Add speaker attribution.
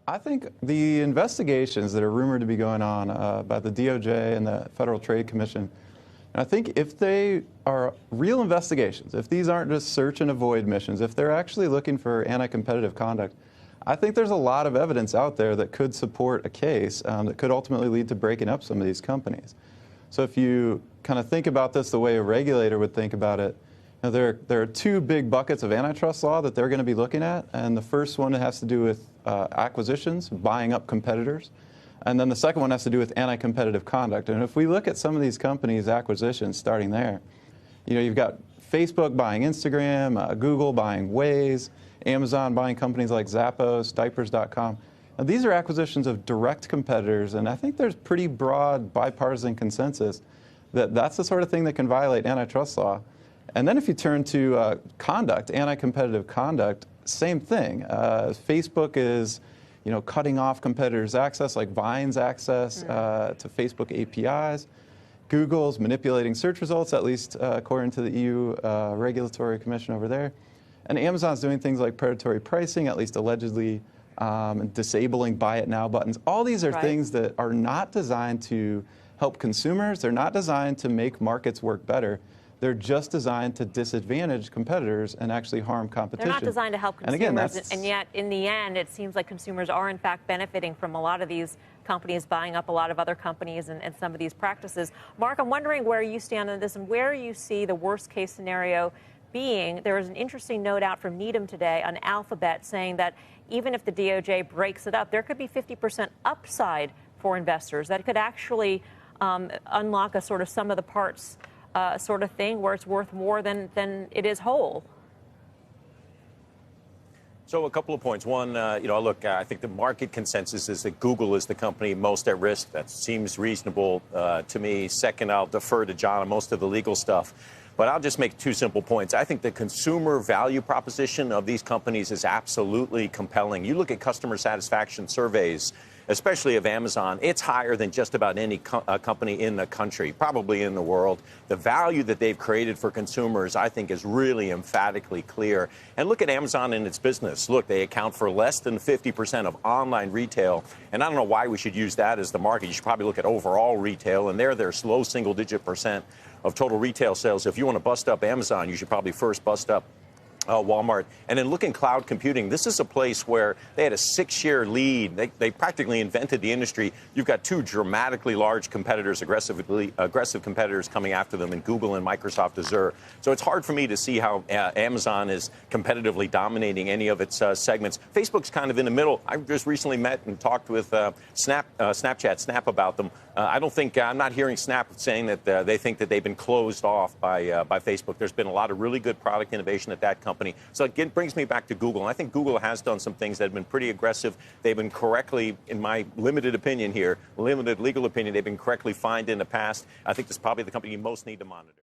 Speaker 1: I think the investigations that are rumored to be going on by the DOJ and the Federal Trade Commission, and I think if they are real investigations, if these aren't just search and avoid missions, if they're actually looking for anti-competitive conduct, I think there's a lot of evidence out there that could support a case that could ultimately lead to breaking up some of these companies. So if you kind of think about this the way a regulator would think about it, there are two big buckets of antitrust law that they're going to be looking at, and the first one has to do with acquisitions, buying up competitors, and then the second one has to do with anti-competitive conduct. And if we look at some of these companies' acquisitions starting there, you've got Facebook buying Instagram, Google buying Waze, Amazon buying companies like Zappos, Diapers.com. Now, these are acquisitions of direct competitors, and I think there's pretty broad bipartisan consensus that that's the sort of thing that can violate antitrust law. And then if you turn to conduct, anti-competitive conduct, same thing. Facebook is, cutting off competitors' access, like Vine's access to Facebook APIs. Google's manipulating search results, at least according to the EU Regulatory Commission over there. And Amazon's doing things like predatory pricing, at least allegedly, disabling buy it now buttons. All these are things that are not designed to help consumers. They're not designed to make markets work better. They're just designed to disadvantage competitors and actually harm competition.
Speaker 2: They're not designed to help consumers, and yet in the end, it seems like consumers are in fact benefiting from a lot of these companies buying up a lot of other companies and some of these practices. Mark, I'm wondering where you stand on this and where you see the worst case scenario being. There was an interesting note out from Needham today on Alphabet saying that even if the DOJ breaks it up, there could be 50% upside for investors. That could actually unlock a sort of sum of the parts sort of thing where it's worth more than it is whole.
Speaker 3: So a couple of points. One, look, I think the market consensus is that Google is the company most at risk. That seems reasonable to me. Second, I'll defer to John on most of the legal stuff. But I'll just make two simple points. I think the consumer value proposition of these companies is absolutely compelling. You look at customer satisfaction surveys, especially of Amazon, it's higher than just about any company in the country, probably in the world. The value that they've created for consumers, I think, is really emphatically clear. And look at Amazon and its business. Look, they account for less than 50% of online retail. And I don't know why we should use that as the market. You should probably look at overall retail, and there's low single-digit percent of total retail sales. If you want to bust up Amazon, you should probably first bust up Walmart. And then look in cloud computing. This is a place where they had a 6-year lead. They practically invented the industry. You've got two dramatically large competitors, aggressive competitors coming after them in Google and Microsoft Azure. So it's hard for me to see how Amazon is competitively dominating any of its segments. Facebook's kind of in the middle. I just recently met and talked with Snap about them. I'm not hearing Snap saying that they think that they've been closed off by Facebook. There's been a lot of really good product innovation at that company. So it brings me back to Google. And I think Google has done some things that have been pretty aggressive. They've been correctly, in my limited opinion here, limited legal opinion, they've been correctly fined in the past. I think this is probably the company you most need to monitor.